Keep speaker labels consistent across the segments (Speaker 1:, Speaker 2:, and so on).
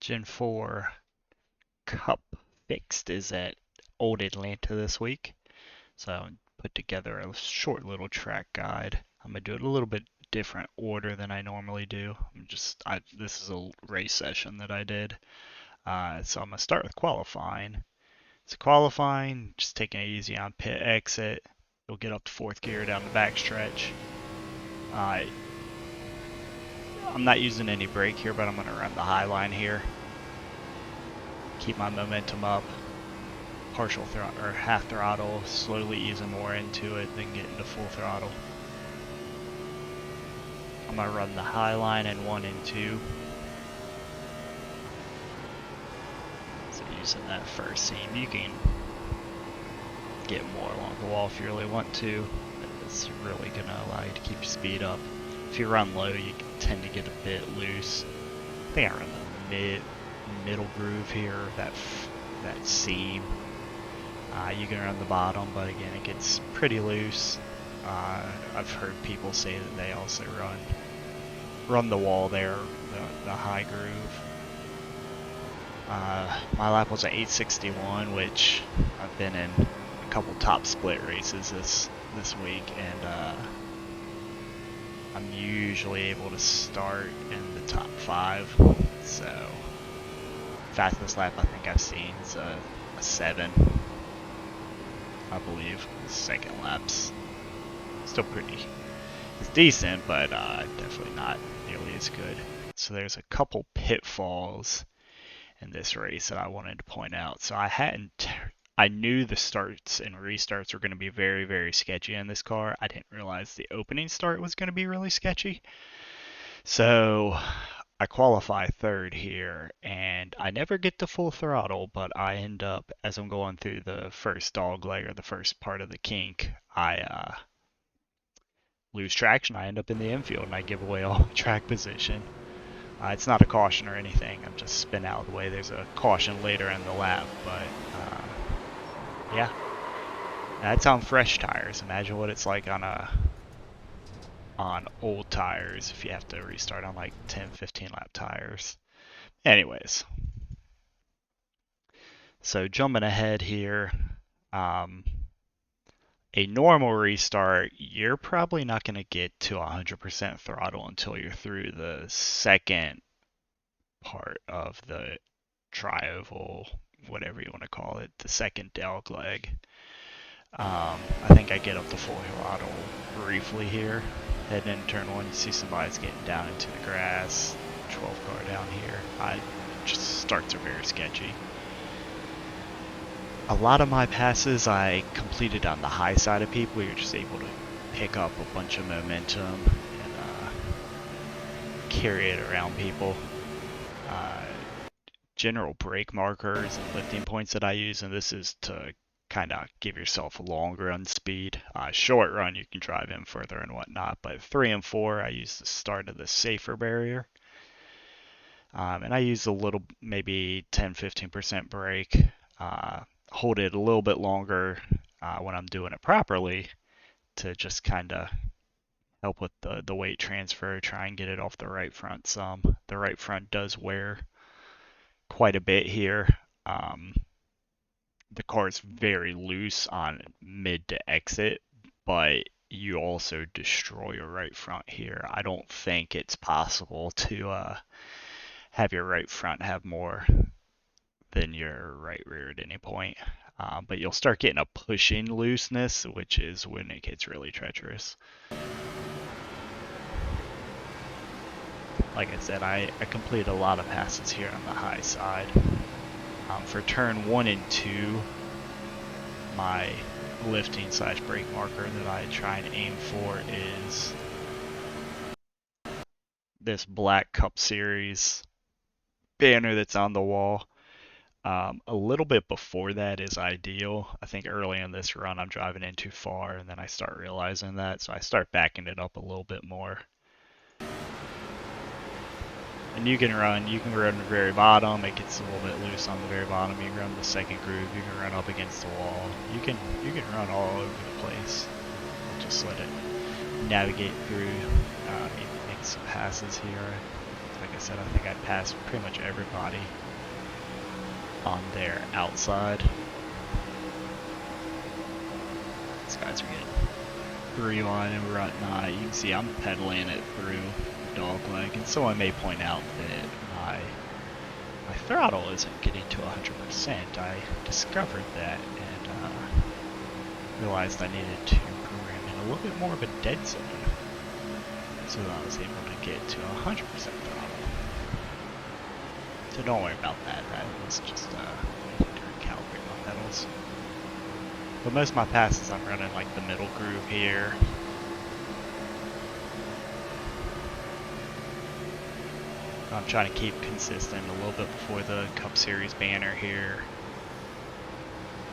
Speaker 1: Gen 4 Cup Fixed is at Old Atlanta this week. So I put together a short little track guide. I'm gonna do it a little bit different order than I normally do. This is a race session that I did. So I'm gonna start with qualifying. So qualifying, just taking it easy on pit exit. You'll get up to fourth gear down the backstretch. I'm not using any brake here, but I'm gonna run the high line here. Keep my momentum up. Partial throttle or half throttle, slowly easing more into it, then get into full throttle. I'm gonna run the high line in 1 and 2. So using that first seam, you can get more along the wall if you really want to. It's really gonna allow you to keep your speed up. If you run low, you tend to get a bit loose. I think I run the middle groove here, that seam. You can run the bottom, but again, it gets pretty loose. I've heard people say that they also run the wall there, the high groove. My lap was at 861, which I've been in a couple top split races this week, and I'm usually able to start in the top 5. So fastest lap I think I've seen is a 7. I believe. The second lap's still it's decent, but definitely not nearly as good. So there's a couple pitfalls in this race that I wanted to point out. So I knew the starts and restarts were going to be very, very sketchy in this car. I didn't realize the opening start was going to be really sketchy. So I qualify 3rd here, and I never get to full throttle, but I end up, as I'm going through the first dog leg or the first part of the kink, I lose traction. I end up in the infield, and I give away all my track position. It's not a caution or anything. I'm just spin out of the way. There's a caution later in the lap, but yeah. That's on fresh tires. Imagine what it's like on old tires if you have to restart on like 10-15 lap tires. Anyways, so jumping ahead here, a normal restart, you're probably not going to get to 100% throttle until you're through the second part of the tri-oval, whatever you want to call it, the second dog leg. I think I get up to full throttle briefly here. Heading into turn 1, you see somebody's getting down into the grass. 12 car down here. Just starts are very sketchy. A lot of my passes I completed on the high side of people. You're just able to pick up a bunch of momentum and carry it around people. General brake markers and lifting points that I use, and this is to kind of give yourself a long run speed. Short run, you can drive in further and whatnot, but 3 and 4, I use the start of the safer barrier. And I use a little, maybe 10-15% brake. Hold it a little bit longer when I'm doing it properly to just kind of help with the weight transfer, try and get it off the right front some. The right front does wear quite a bit here. The car is very loose on mid to exit, but you also destroy your right front here. I don't think it's possible to have your right front have more than your right rear at any point. But you'll start getting a pushing looseness, which is when it gets really treacherous. Like I said, I completed a lot of passes here on the high side. For turn 1 and 2, my lifting / brake marker that I try and aim for is this black Cup Series banner that's on the wall. A little bit before that is ideal. I think early in this run I'm driving in too far, and then I start realizing that, so I start backing it up a little bit more. And you can run the very bottom. It gets a little bit loose on the very bottom. You can run the second groove. You can run up against the wall. You can run all over the place. Just let it navigate through. Maybe make some passes here. Like I said, I think I passed pretty much everybody on their outside. These guys are getting through line and whatnot. You can see I'm pedaling it through the dogleg, and someone may point out that my throttle isn't getting to 100%. I discovered that and realized I needed to program in a little bit more of a dead zone so that I was able to get to 100% throttle. So don't worry about that. That was just to recalibrate my pedals. But most of my passes I'm running like the middle groove here. I'm trying to keep consistent a little bit before the Cup Series banner here.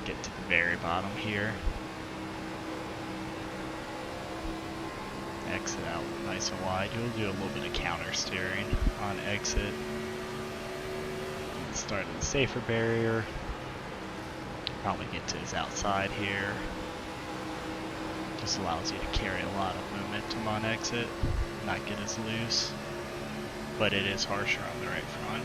Speaker 1: Get to the very bottom here. Exit out nice and wide. You'll do a little bit of counter steering on exit. Start at the safer barrier. Probably get to his outside here. Just allows you to carry a lot of momentum on exit, not get as loose. But it is harsher on the right front.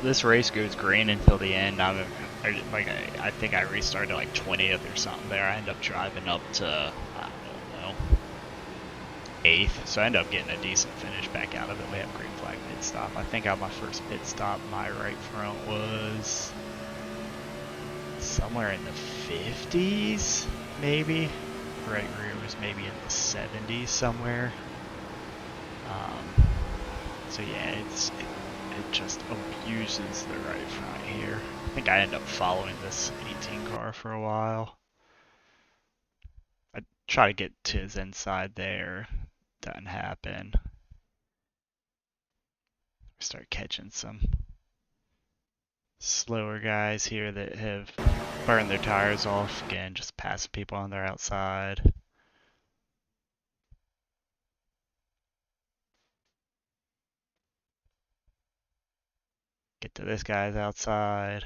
Speaker 1: This race goes green until the end. I think I restarted like 20th or something there. I end up driving up to, I don't know, 8th. So I end up getting a decent finish back out of it. We have green flag pit stop. I think on my first pit stop, my right front was somewhere in the 50s, maybe. Right rear was maybe in the 70s somewhere. So yeah, it just abuses the right front here. I think I end up following this 18 car for a while. I try to get to his inside there. Doesn't happen. Start catching some slower guys here that have burned their tires off. Again, just passing people on their outside. Get to this guy's outside.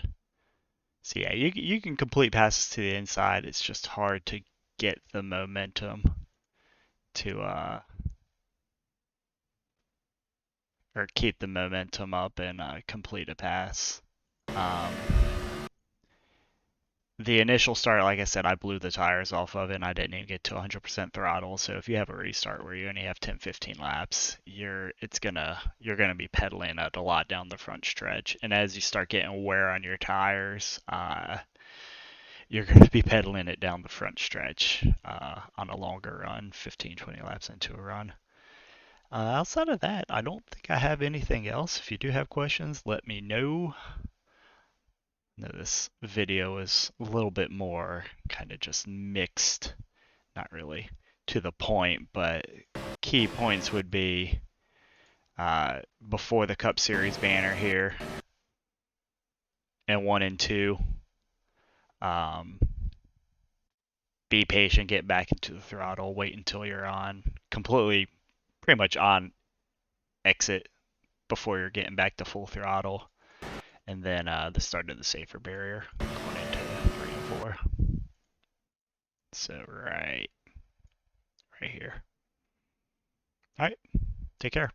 Speaker 1: So yeah, you can complete passes to the inside. It's just hard to get the momentum to or keep the momentum up and complete a pass. The initial start, like I said, I blew the tires off of it and I didn't even get to 100% throttle. So if you have a restart where you only have 10, 15 laps, you're gonna be pedaling it a lot down the front stretch. And as you start getting wear on your tires, you're going to be pedaling it down the front stretch on a longer run, 15, 20 laps into a run. Outside of that, I don't think I have anything else. If you do have questions, let me know. Now, this video is a little bit more kind of just mixed, not really to the point, but key points would be before the Cup Series banner here, and 1 and 2. Be patient, get back into the throttle, wait until you're on completely, pretty much on exit before you're getting back to full throttle, and then the start of the safer barrier going into 3 and 4. So right here. All right, take care.